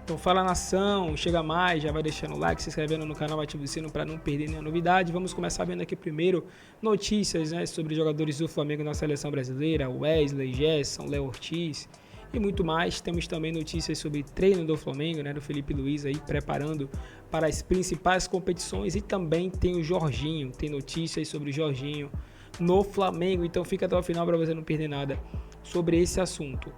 Então fala nação, chega mais, já vai deixando o like, se inscrevendo no canal, ativa o sino para não perder nenhuma novidade. Vamos começar vendo aqui primeiro notícias, né, sobre jogadores do Flamengo na seleção brasileira, Wesley, Gerson, Léo Ortiz e muito mais. Temos também notícias sobre treino do Flamengo, né, do Felipe Luiz aí preparando para as principais competições, e também tem o Jorginho, tem notícias sobre o Jorginho no Flamengo, então fica até o final para você não perder nada sobre esse assunto.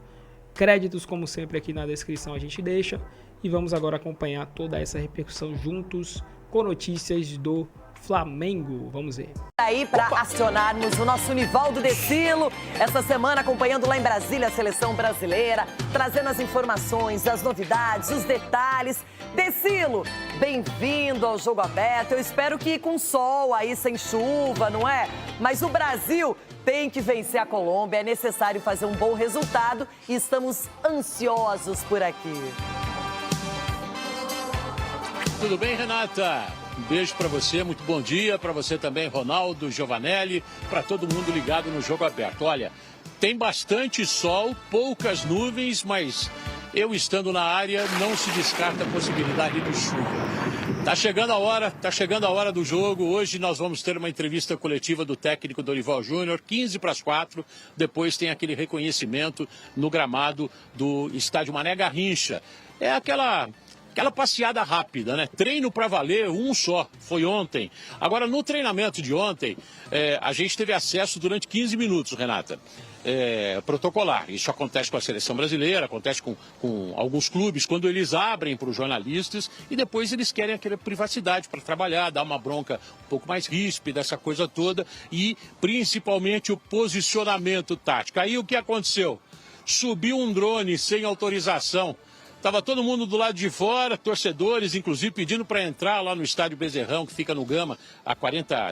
Créditos, como sempre, aqui na descrição a gente deixa. E vamos agora acompanhar toda essa repercussão juntos com notícias do Flamengo. Vamos ver. Aí para acionarmos o nosso Nivaldo Decilo, essa semana acompanhando lá em Brasília a seleção brasileira, trazendo as informações, as novidades, os detalhes. Decilo, bem-vindo ao Jogo Aberto. Eu espero que com sol aí, sem chuva, não é? Mas o Brasil tem que vencer a Colômbia, é necessário fazer um bom resultado e estamos ansiosos por aqui. Tudo bem, Renata? Um beijo para você, muito bom dia para você também, Ronaldo, Giovanelli, para todo mundo ligado no Jogo Aberto. Olha, tem bastante sol, poucas nuvens, mas eu estando na área não se descarta a possibilidade de chuva. Tá chegando a hora do jogo. Hoje nós vamos ter uma entrevista coletiva do técnico Dorival Júnior, 15 para as 4. Depois tem aquele reconhecimento no gramado do estádio Mané Garrincha. É aquela passeada rápida, né? Treino para valer, um só, foi ontem. Agora, no treinamento de ontem, a gente teve acesso durante 15 minutos, Renata. Protocolar. Isso acontece com a seleção brasileira, acontece com alguns clubes, quando eles abrem para os jornalistas e depois eles querem aquela privacidade para trabalhar, dar uma bronca um pouco mais ríspida, essa coisa toda, e principalmente o posicionamento tático. Aí o que aconteceu? Subiu um drone sem autorização. Estava todo mundo do lado de fora, torcedores, inclusive, pedindo para entrar lá no estádio Bezerrão, que fica no Gama, a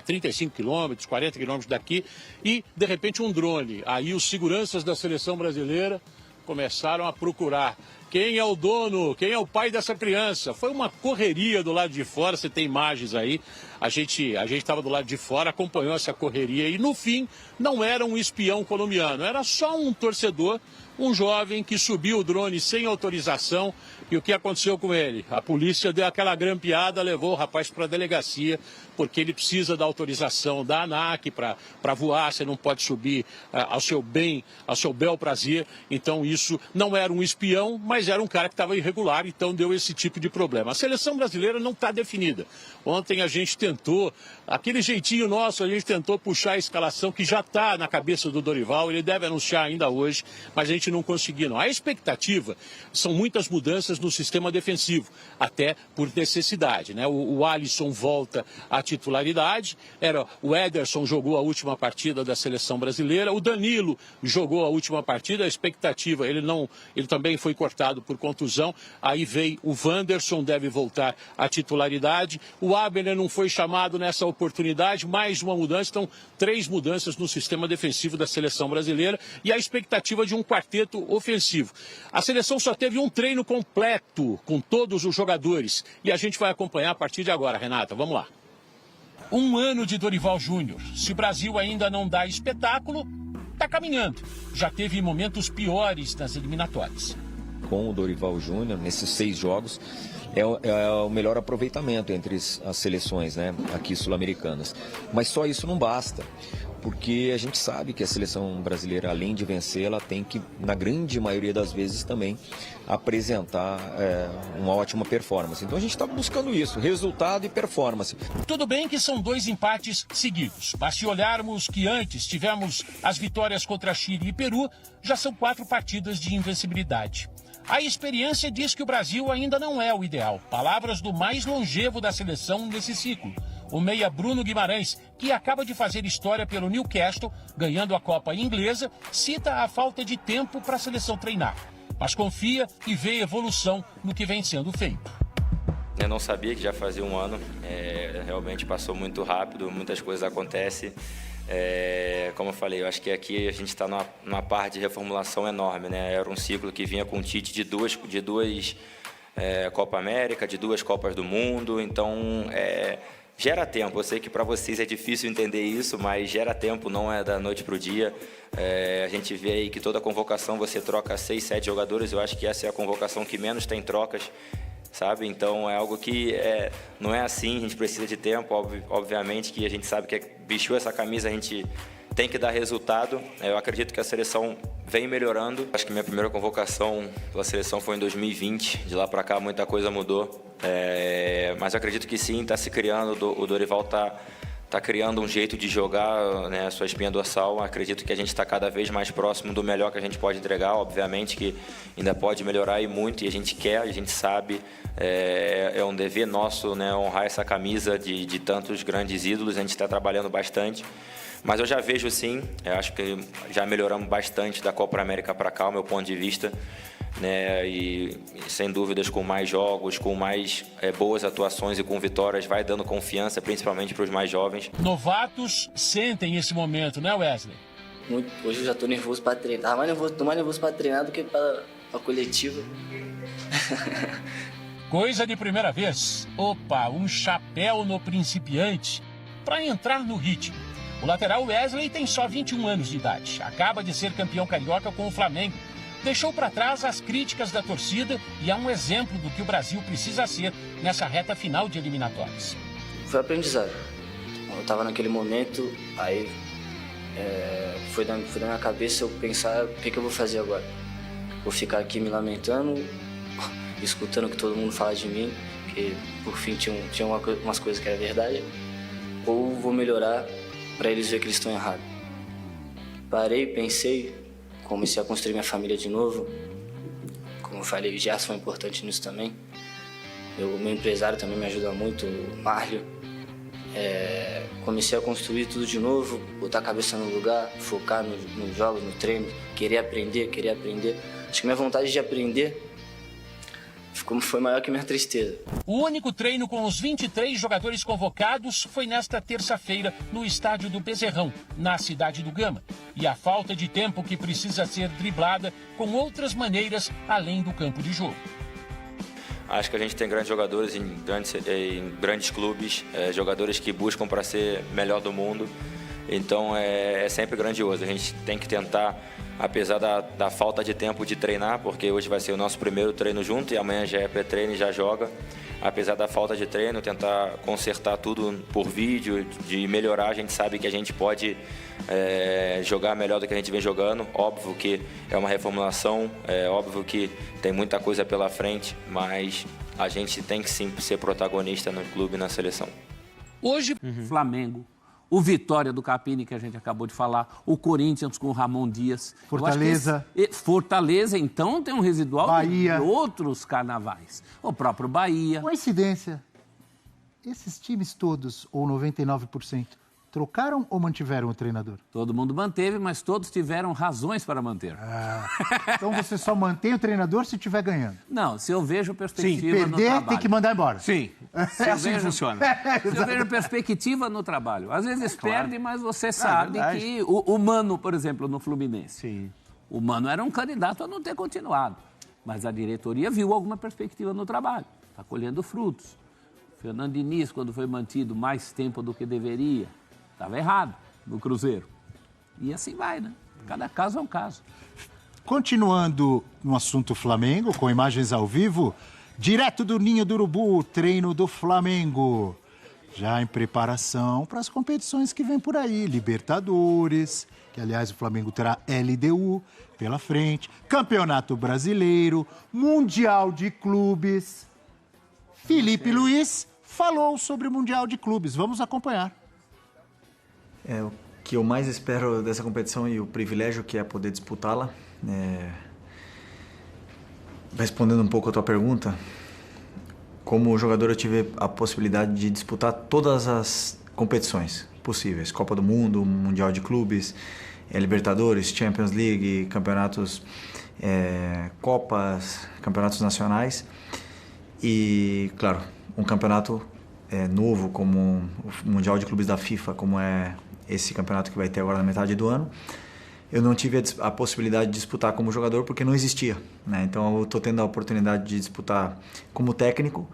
35 quilômetros, 40 quilômetros daqui, e, de repente, um drone. Aí os seguranças da seleção brasileira começaram a procurar quem é o dono, quem é o pai dessa criança. Foi uma correria do lado de fora, você tem imagens aí. A gente estava do lado de fora, acompanhou essa correria e, no fim, não era um espião colombiano, era só um torcedor, um jovem que subiu o drone sem autorização. E o que aconteceu com ele? A polícia deu aquela grampeada, levou o rapaz para a delegacia, porque ele precisa da autorização da ANAC para voar, você não pode subir ao seu bel prazer. Então isso não era um espião, mas era um cara que estava irregular, então deu esse tipo de problema. A seleção brasileira não está definida. Ontem a gente tentou, aquele jeitinho nosso, a gente tentou puxar a escalação que já está na cabeça do Dorival, ele deve anunciar ainda hoje, mas a gente não conseguiu não. A expectativa são muitas mudanças no sistema defensivo, até por necessidade, né? O Alisson volta à titularidade, o Ederson jogou a última partida da seleção brasileira, o Danilo jogou a última partida, a expectativa, ele também foi cortado por contusão, aí veio o Wanderson, deve voltar à titularidade, o Abner não foi chamado nessa oportunidade, mais uma mudança, então 3 mudanças no sistema defensivo da seleção brasileira e a expectativa de um quarteto ofensivo. A seleção só teve um treino completo com todos os jogadores e a gente vai acompanhar a partir de agora, Renata, vamos lá. Um ano de Dorival Júnior. Se o Brasil ainda não dá espetáculo, está caminhando. Já teve momentos piores nas eliminatórias. Com o Dorival Júnior, nesses 6 jogos, é o melhor aproveitamento entre as seleções, né, aqui sul-americanas. Mas só isso não basta, porque a gente sabe que a seleção brasileira, além de vencer, ela tem que, na grande maioria das vezes, também apresentar uma ótima performance. Então a gente está buscando isso, resultado e performance. Tudo bem que são 2 empates seguidos, mas se olharmos que antes tivemos as vitórias contra Chile e Peru, já são 4 partidas de invencibilidade. A experiência diz que o Brasil ainda não é o ideal. Palavras do mais longevo da seleção nesse ciclo, o meia Bruno Guimarães, que acaba de fazer história pelo Newcastle, ganhando a Copa Inglesa, cita a falta de tempo para a seleção treinar. Mas confia e vê evolução no que vem sendo feito. Eu não sabia que já fazia um ano, realmente passou muito rápido, muitas coisas acontecem. Como eu falei, eu acho que aqui a gente está numa parte de reformulação enorme, né? Era um ciclo que vinha com o Tite de duas Copa América, de 2 Copas do Mundo, então gera tempo. Eu sei que para vocês é difícil entender isso, mas gera tempo, não é da noite para o dia. A gente vê aí que toda convocação você troca 6, 7 jogadores. Eu acho que essa é a convocação que menos tem trocas, sabe? Então é algo que não é assim, a gente precisa de tempo. Obviamente que a gente sabe que vestiu essa camisa, a gente tem que dar resultado. Eu acredito que a seleção vem melhorando. Acho que minha primeira convocação pela seleção foi em 2020. De lá para cá muita coisa mudou. Mas eu acredito que sim, está se criando. O Dorival está criando um jeito de jogar, né, a sua espinha dorsal. Acredito que a gente está cada vez mais próximo do melhor que a gente pode entregar. Obviamente que ainda pode melhorar e muito, e a gente quer, a gente sabe. É um dever nosso, né, honrar essa camisa de tantos grandes ídolos. A gente está trabalhando bastante. Mas eu já vejo sim, eu acho que já melhoramos bastante da Copa América para cá, o meu ponto de vista, né? E sem dúvidas com mais jogos, com mais boas atuações e com vitórias, vai dando confiança, principalmente para os mais jovens. Novatos sentem esse momento, né, Wesley? Muito. Hoje eu já estou nervoso para treinar. Tô mais nervoso para treinar do que para a coletiva. Coisa de primeira vez. Opa, um chapéu no principiante para entrar no ritmo. O lateral Wesley tem só 21 anos de idade. Acaba de ser campeão carioca com o Flamengo. Deixou para trás as críticas da torcida e é um exemplo do que o Brasil precisa ser nessa reta final de eliminatórias. Foi aprendizado. Eu estava naquele momento, aí foi da minha cabeça eu pensar o que eu vou fazer agora. Vou ficar aqui me lamentando, escutando o que todo mundo fala de mim, que por fim tinha umas coisas que era verdade, ou vou melhorar para eles verem que eles estão errados. Parei, pensei, comecei a construir minha família de novo. Como eu falei, o Gerson foi importante nisso também. O meu empresário também me ajuda muito, o Márcio. Comecei a construir tudo de novo, botar a cabeça no lugar, focar nos jogos, no treino, querer aprender. Acho que minha vontade de aprender foi maior que minha tristeza. O único treino com os 23 jogadores convocados foi nesta terça-feira no estádio do Bezerrão, na cidade do Gama. E a falta de tempo que precisa ser driblada com outras maneiras além do campo de jogo. Acho que a gente tem grandes jogadores em grandes clubes, jogadores que buscam para ser melhor do mundo. Então é sempre grandioso. A gente tem que tentar, apesar da falta de tempo de treinar, porque hoje vai ser o nosso primeiro treino junto e amanhã já é pré-treino e já joga. Apesar da falta de treino, tentar consertar tudo por vídeo, de melhorar. A gente sabe que a gente pode jogar melhor do que a gente vem jogando. Óbvio que é uma reformulação, é óbvio que tem muita coisa pela frente, mas a gente tem que sim ser protagonista no clube e na seleção. Hoje, Flamengo, o Vitória do Capini, que a gente acabou de falar, o Corinthians com o Ramon Dias. Fortaleza. Fortaleza, então, tem um residual Bahia. de outros carnavais. O próprio Bahia. Coincidência. Esses times todos, ou 99%, trocaram ou mantiveram o treinador? Todo mundo manteve, mas todos tiveram razões para manter. Então você só mantém o treinador se estiver ganhando? Não, se eu vejo perspectiva no trabalho. Se perder, tem que mandar embora. Sim. É assim que funciona. Se eu vejo perspectiva no trabalho. Às vezes perde, mas você sabe que o Mano, por exemplo, no Fluminense. Sim. O Mano era um candidato a não ter continuado. Mas a diretoria viu alguma perspectiva no trabalho. Está colhendo frutos. Fernando Diniz, quando foi mantido mais tempo do que deveria, estava errado no Cruzeiro. E assim vai, né? Cada caso é um caso. Continuando no assunto Flamengo, com imagens ao vivo, direto do Ninho do Urubu, treino do Flamengo. Já em preparação para as competições que vêm por aí. Libertadores, que aliás o Flamengo terá LDU pela frente. Campeonato Brasileiro, Mundial de Clubes. Felipe Luiz falou sobre o Mundial de Clubes. Vamos acompanhar. O que eu mais espero dessa competição e o privilégio que é poder disputá-la. Respondendo um pouco a tua pergunta, como jogador eu tive a possibilidade de disputar todas as competições possíveis. Copa do Mundo, Mundial de Clubes, Libertadores, Champions League, campeonatos, Copas, campeonatos nacionais. E, claro, um campeonato novo como o Mundial de Clubes da FIFA, como é esse campeonato que vai ter agora na metade do ano, eu não tive a possibilidade de disputar como jogador porque não existia, né? Então eu estou tendo a oportunidade de disputar como técnico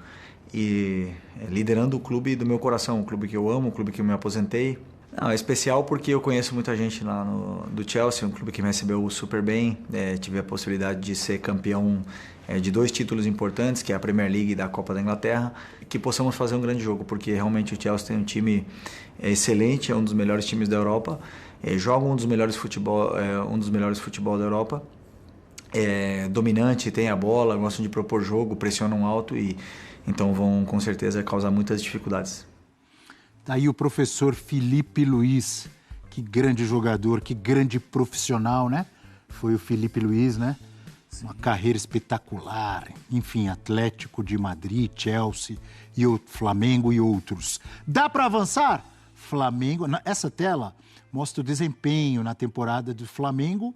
e liderando o clube do meu coração, o clube que eu amo, o clube que eu me aposentei. Não, é especial porque eu conheço muita gente lá do Chelsea, um clube que me recebeu super bem. Tive a possibilidade de ser campeão de 2 títulos importantes, que é a Premier League e da Copa da Inglaterra, que possamos fazer um grande jogo, porque realmente o Chelsea tem um time excelente, é um dos melhores times da Europa, joga um dos melhores futebol da Europa, dominante, tem a bola, gostam de propor jogo, pressionam alto e então vão com certeza causar muitas dificuldades. Tá aí o professor Felipe Luiz, que grande jogador, que grande profissional, né? Foi o Felipe Luiz, né? Uma carreira espetacular, enfim, Atlético de Madrid, Chelsea, e o Flamengo e outros. Dá para avançar? Flamengo, essa tela mostra o desempenho na temporada do Flamengo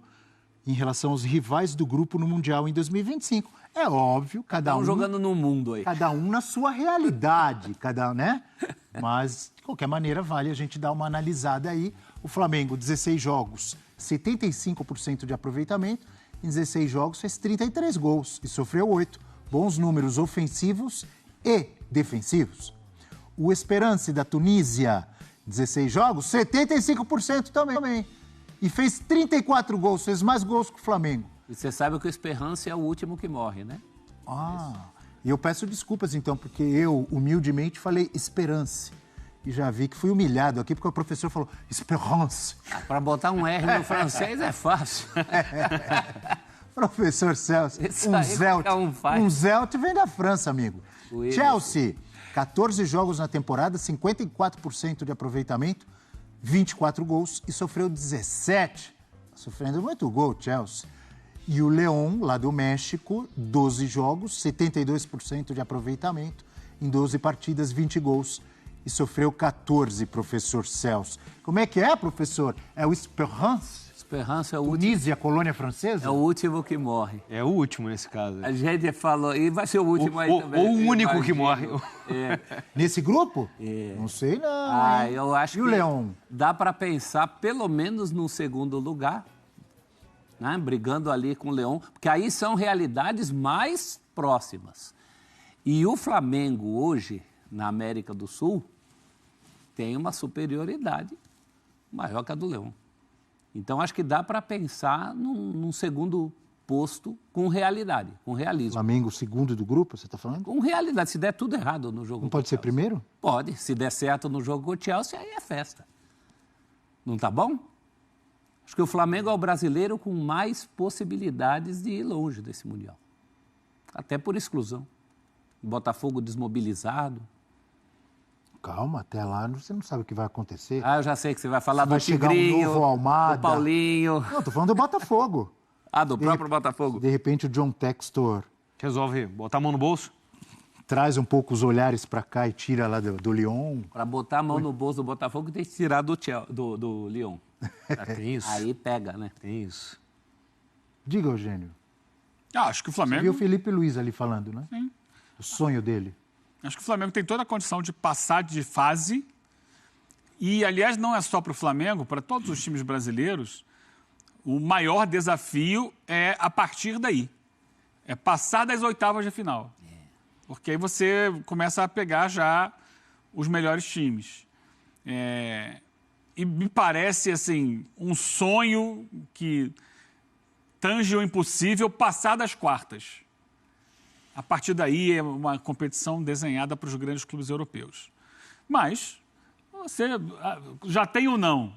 em relação aos rivais do grupo no Mundial em 2025. É óbvio, cada um jogando no mundo aí. Cada um na sua realidade, né? Mas, de qualquer maneira, vale a gente dar uma analisada aí. O Flamengo, 16 jogos, 75% de aproveitamento. Em 16 jogos, fez 33 gols e sofreu 8. Bons números ofensivos e defensivos. O Esperance da Tunísia, 16 jogos, 75% também. E fez 34 gols, fez mais gols que o Flamengo. E você sabe que o Esperance é o último que morre, né? E eu peço desculpas, então, porque eu, humildemente, falei Esperance. E já vi que fui humilhado aqui, porque o professor falou Esperance. Para botar um R no francês é fácil. Professor Celso, um Zelt vem da França, amigo. Chelsea, 14 jogos na temporada, 54% de aproveitamento, 24 gols e sofreu 17. Sofrendo muito gol, Chelsea. E o León, lá do México, 12 jogos, 72% de aproveitamento, em 12 partidas, 20 gols e sofreu 14, professor Celso. Como é que é, professor? É o Esperance? Esperance é o último. Tunísia, colônia francesa? É o último que morre. É o último nesse caso. A gente falou, e vai ser o último aí também. Ou o único que morre. Nesse grupo? Não sei não. Eu acho que o León? Dá para pensar pelo menos no segundo lugar, né? Brigando ali com o León, porque aí são realidades mais próximas. E o Flamengo hoje, na América do Sul, tem uma superioridade maior que a do León. Então, acho que dá para pensar num segundo posto com realidade, com realismo. Flamengo, segundo do grupo, você está falando? Com realidade, se der tudo errado no jogo. Não pode ser primeiro? Pode, se der certo no jogo com o Chelsea, aí é festa. Não tá bom? Acho que o Flamengo é o brasileiro com mais possibilidades de ir longe desse Mundial. Até por exclusão. Botafogo desmobilizado. Calma, até lá você não sabe o que vai acontecer. Eu já sei que você vai falar do Tigrinho, Tigrinho, um novo Almada, do Paulinho. Não, tô falando do Botafogo. Do próprio Botafogo. De repente o John Textor resolve botar a mão no bolso? Traz um pouco os olhares para cá e tira lá do Lyon. Para botar a mão no bolso do Botafogo tem que tirar do Lyon. Tem isso. Aí pega, né? Tem isso. Diga, Eugênio. Acho que o Flamengo... Você viu o Felipe Luiz ali falando, né? Sim. O sonho dele. Acho que o Flamengo tem toda a condição de passar de fase. E, aliás, não é só para o Flamengo, para todos os times brasileiros, o maior desafio é a partir daí. É passar das oitavas de final. Porque aí você começa a pegar já os melhores times. E me parece, assim, um sonho que tange o impossível passar das quartas. A partir daí é uma competição desenhada para os grandes clubes europeus. Mas você já tem o não,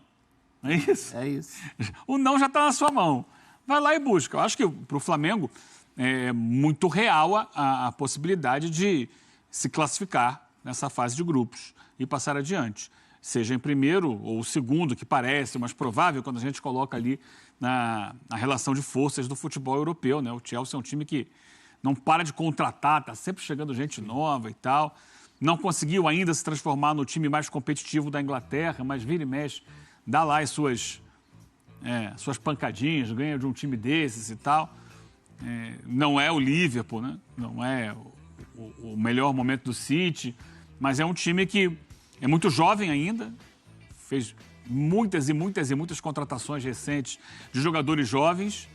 não é isso? É isso. O não já está na sua mão. Vai lá e busca. Eu acho que para o Flamengo é muito real a possibilidade de se classificar nessa fase de grupos e passar adiante. Seja em primeiro ou segundo, que parece mais provável quando a gente coloca ali na relação de forças do futebol europeu, né? O Chelsea é um time que não para de contratar, está sempre chegando gente nova e tal. Não conseguiu ainda se transformar no time mais competitivo da Inglaterra, mas vira e mexe, dá lá as suas pancadinhas, ganha de um time desses e tal. Não é o Liverpool, né? Não é o melhor momento do City, mas é um time que é muito jovem ainda, fez muitas contratações recentes de jogadores jovens,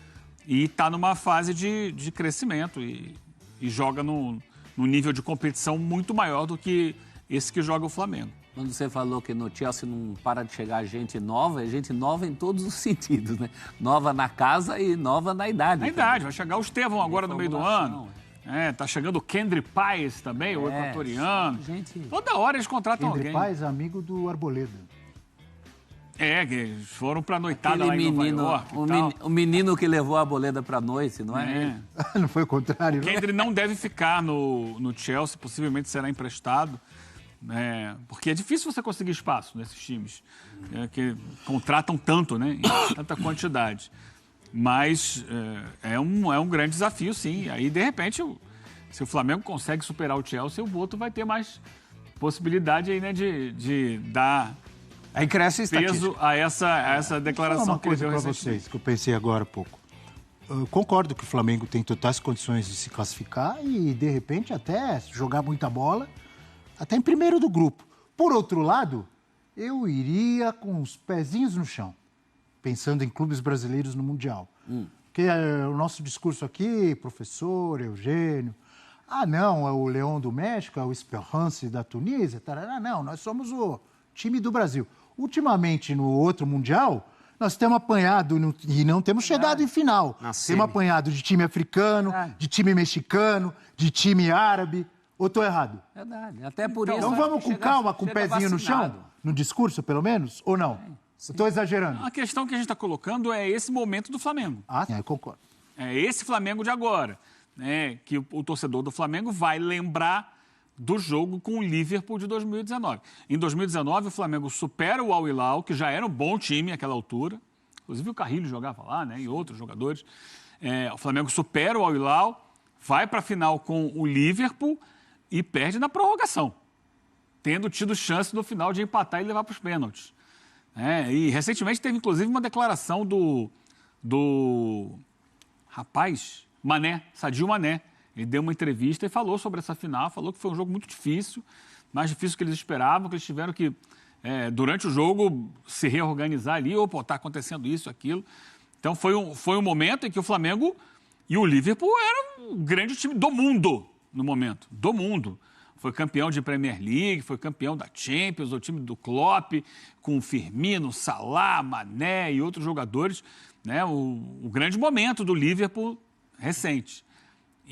e está numa fase de crescimento e joga num num nível de competição muito maior do que esse que joga o Flamengo. Quando você falou que no Chelsea não para de chegar gente nova, é gente nova em todos os sentidos, né? Nova na casa e nova na idade. Na idade, vai chegar o Estevão agora no meio do ano. Tá chegando o Kendry Páez também, o equatoriano. Toda hora eles contratam alguém. Kendry Páez, amigo do Arboleda. Que eles foram pra noitada lá em Nova York o menino que levou a Arboleda pra noite, não é? Não foi o contrário, não? Kendry não deve ficar no Chelsea, possivelmente será emprestado. Porque é difícil você conseguir espaço nesses times que contratam tanto, né, em tanta quantidade. Mas é um grande desafio, sim. Aí, de repente, se o Flamengo consegue superar o Chelsea, o Boto vai ter mais possibilidade aí, né, de dar aí cresce peso a essa declaração. Uma coisa para vocês que eu pensei agora há pouco. Eu concordo que o Flamengo tem totais condições de se classificar e, de repente, até jogar muita bola, até em primeiro do grupo. Por outro lado, eu iria com os pezinhos no chão, pensando em clubes brasileiros no Mundial. Porque o nosso discurso aqui, professor, Eugênio, não, é o Leão do México, é o Esperance da Tunísia, tarará, não, nós somos o time do Brasil. Ultimamente, no outro Mundial, nós temos apanhado e não temos chegado em final. Temos apanhado de time africano, de time mexicano, de time árabe. Ou estou errado? Verdade. Até por isso. Então vamos com calma, com o pezinho no chão? No discurso, pelo menos? Ou não? Estou exagerando. A questão que a gente está colocando é esse momento do Flamengo. Eu concordo. É esse Flamengo de agora. Que o torcedor do Flamengo vai lembrar do jogo com o Liverpool de 2019. Em 2019, o Flamengo supera o Al Hilal, que já era um bom time naquela altura. Inclusive o Carrilho jogava lá, né? E outros jogadores. O Flamengo supera o Al Hilal, vai para a final com o Liverpool e perde na prorrogação, tendo tido chance no final de empatar e levar para os pênaltis. E recentemente teve, inclusive, uma declaração do rapaz, Sadio Mané. Ele deu uma entrevista e falou sobre essa final, falou que foi um jogo muito difícil, mais difícil do que eles esperavam, que eles tiveram que, durante o jogo, se reorganizar ali, está acontecendo isso, aquilo. Então foi um momento em que o Flamengo e o Liverpool eram um grande time do mundo, no momento, do mundo. Foi campeão de Premier League, foi campeão da Champions, o time do Klopp, com o Firmino, Salah, Mané e outros jogadores, né? O grande momento do Liverpool recente.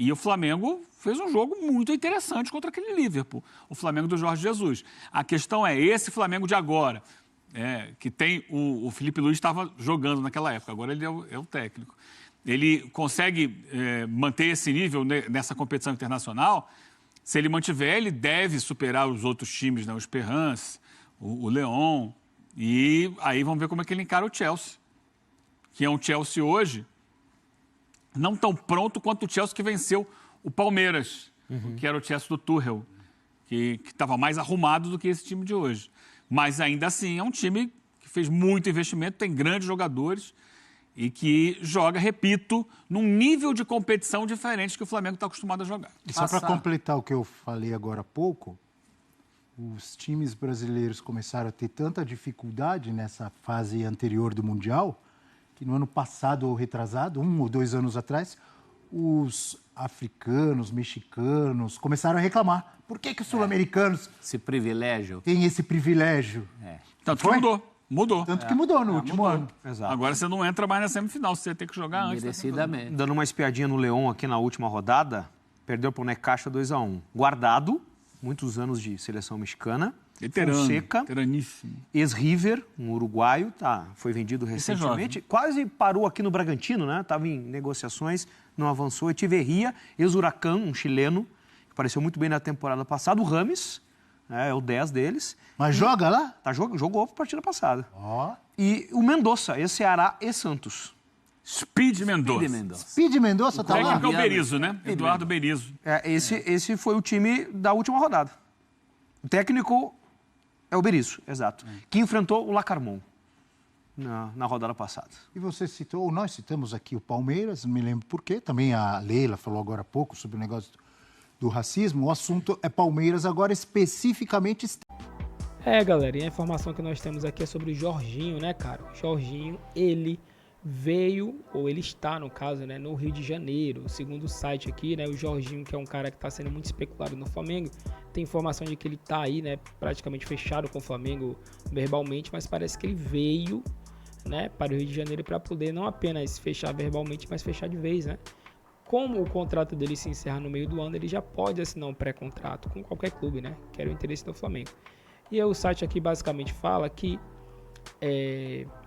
E o Flamengo fez um jogo muito interessante contra aquele Liverpool, o Flamengo do Jorge Jesus. A questão é esse Flamengo de agora, que tem o Felipe Luiz estava jogando naquela época, agora ele é o técnico. Ele consegue manter esse nível nessa competição internacional. Se ele mantiver, ele deve superar os outros times, né? O Esperance, o Leão. E aí vamos ver como é que ele encara o Chelsea. Que é um Chelsea hoje não tão pronto quanto o Chelsea que venceu o Palmeiras, que era o Chelsea do Tuchel, que estava mais arrumado do que esse time de hoje. Mas ainda assim é um time que fez muito investimento, tem grandes jogadores e que joga, repito, num nível de competição diferente que o Flamengo está acostumado a jogar. E só para completar o que eu falei agora há pouco, os times brasileiros começaram a ter tanta dificuldade nessa fase anterior do Mundial, que no ano passado ou retrasado, 1 ou 2 anos atrás, os africanos, mexicanos começaram a reclamar. Por que os sul-americanos esse privilégio têm esse privilégio? Tanto que mudou. Tanto que mudou no último ano. Exato. Agora você não entra mais na semifinal, você tem que jogar antes. Merecidamente. Dando uma espiadinha no Leão aqui na última rodada, perdeu para o Necaxa 2-1. Guardado, muitos anos de seleção mexicana. Veterano, Fonseca, veteraníssimo. Ex-River, um uruguaio, foi vendido recentemente. Quase parou aqui no Bragantino, né? Estava em negociações, não avançou. Echeverria, ex-Huracan, um chileno, que apareceu muito bem na temporada passada. O Rames, é o 10 deles. Mas joga lá? Jogou a partida passada. E o Mendonça, ex-Ceará e Santos. Speed Mendonça. Speed Mendonça tá lá? O técnico é o Berizzo, né? Eduardo Berizzo. Esse foi o time da última rodada. O técnico é o Berizzo, exato. Que enfrentou o Lacarmon na rodada passada. E você citou, ou nós citamos aqui o Palmeiras, não me lembro por quê. Também a Leila falou agora há pouco sobre o negócio do racismo. O assunto é Palmeiras agora especificamente. Galera, e a informação que nós temos aqui é sobre o Jorginho, né, cara? O Jorginho, ele veio, ou ele está, no caso, né, no Rio de Janeiro. Segundo o site aqui, né, o Jorginho, que é um cara que está sendo muito especulado no Flamengo, tem informação de que ele está aí, né, praticamente fechado com o Flamengo verbalmente, mas parece que ele veio, né, para o Rio de Janeiro para poder não apenas fechar verbalmente, mas fechar de vez, né? Como o contrato dele se encerra no meio do ano, ele já pode assinar um pré-contrato com qualquer clube, né, que era o interesse do Flamengo. E aí o site aqui basicamente fala que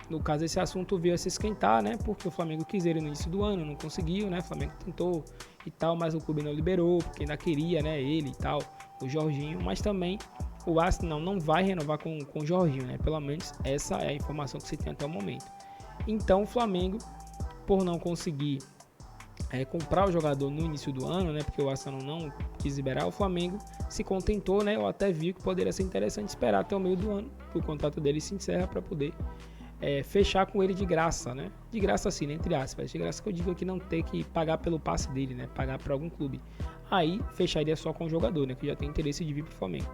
no caso, esse assunto veio a se esquentar, né? Porque o Flamengo quis ele no início do ano, não conseguiu, né? O Flamengo tentou e tal, mas o clube não liberou, porque ainda queria, né? Ele e tal, o Jorginho. Mas também o Arsenal não vai renovar com o Jorginho, né? Pelo menos essa é a informação que se tem até o momento. Então o Flamengo, por não conseguir comprar o jogador no início do ano, né? Porque o Arsenal não quis liberar, o Flamengo se contentou, né? Eu até vi que poderia ser interessante esperar até o meio do ano, que o contrato dele se encerra para poder fechar com ele de graça, né? De graça assim, né? Entre aspas. De graça que eu digo aqui, não ter que pagar pelo passe dele, né? Pagar para algum clube. Aí fecharia só com o jogador, né? Que já tem interesse de vir pro Flamengo.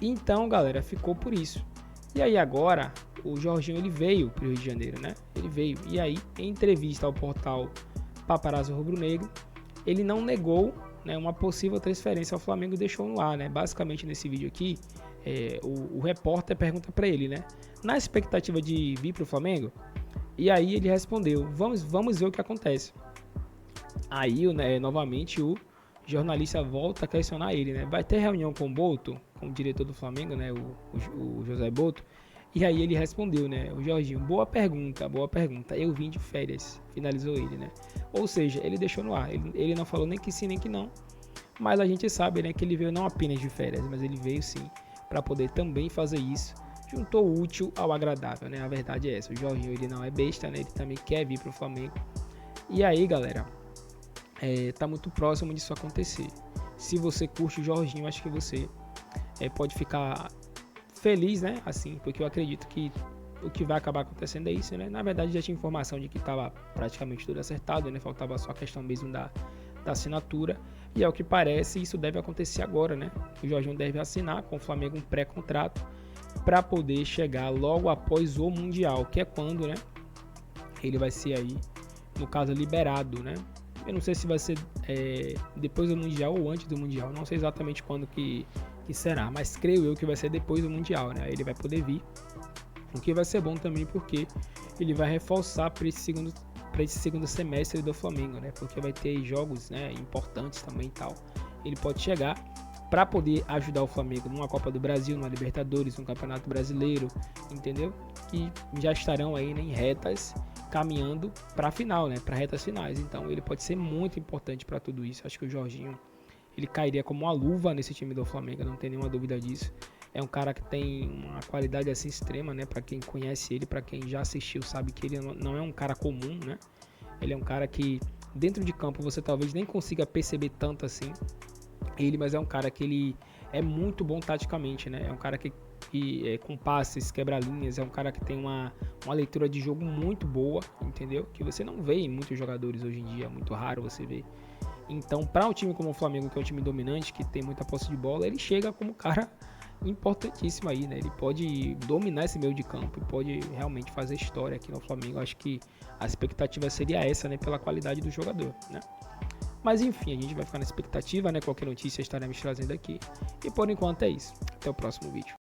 Então, galera, ficou por isso. E aí agora, o Jorginho, ele veio pro Rio de Janeiro, né? Ele veio. E aí, em entrevista ao portal Paparazzo Rubro-Negro, ele não negou, né, uma possível transferência ao Flamengo e deixou no ar, né? Basicamente, nesse vídeo aqui, o repórter pergunta para ele, né? Na expectativa de vir para o Flamengo? E aí ele respondeu, vamos ver o que acontece. Aí, né, novamente, o jornalista volta a questionar ele, né? Vai ter reunião com o Boto, com o diretor do Flamengo, né? O José Boto. E aí ele respondeu, né? O Jorginho, boa pergunta. Eu vim de férias, finalizou ele, né? Ou seja, ele deixou no ar. Ele não falou nem que sim, nem que não. Mas a gente sabe, né, que ele veio não apenas de férias, mas ele veio sim para poder também fazer isso. Juntou o útil ao agradável, né? A verdade é essa. O Jorginho, ele não é besta, né? Ele também quer vir pro Flamengo. E aí, galera, tá muito próximo disso acontecer. Se você curte o Jorginho, acho que você pode ficar feliz, né? Assim, porque eu acredito que o que vai acabar acontecendo é isso, né? Na verdade, já tinha informação de que estava praticamente tudo acertado, né? Faltava só a questão mesmo da assinatura. E ao que parece, isso deve acontecer agora, né? O Jorginho deve assinar com o Flamengo um pré-contrato para poder chegar logo após o Mundial, que é quando, né? Ele vai ser aí, no caso, liberado, né? Eu não sei se vai ser depois do Mundial ou antes do Mundial. Não sei exatamente quando que será, mas creio eu que vai ser depois do Mundial, né? Aí ele vai poder vir. O que vai ser bom também porque ele vai reforçar para esse segundo semestre do Flamengo, né? Porque vai ter jogos, né, importantes também e tal. Ele pode chegar para poder ajudar o Flamengo numa Copa do Brasil, numa Libertadores, num Campeonato Brasileiro, entendeu? Que já estarão aí, né, em retas, caminhando para a final, né? Para retas finais. Então ele pode ser muito importante para tudo isso. Acho que o Jorginho, ele cairia como uma luva nesse time do Flamengo, não tem nenhuma dúvida disso. É um cara que tem uma qualidade assim extrema, né? Para quem conhece ele, para quem já assistiu, sabe que ele não é um cara comum, né? Ele é um cara que dentro de campo você talvez nem consiga perceber tanto assim mas é um cara que ele é muito bom taticamente, né? É um cara que com passes, quebra-linhas, é um cara que tem uma leitura de jogo muito boa, entendeu? Que você não vê em muitos jogadores hoje em dia, é muito raro você ver. Então, para um time como o Flamengo, que é um time dominante, que tem muita posse de bola, ele chega como cara importantíssimo aí, né? Ele pode dominar esse meio de campo e pode realmente fazer história aqui no Flamengo. Acho que a expectativa seria essa, né? Pela qualidade do jogador, né? Mas enfim, a gente vai ficar na expectativa, né? Qualquer notícia estaremos trazendo aqui. E por enquanto é isso. Até o próximo vídeo.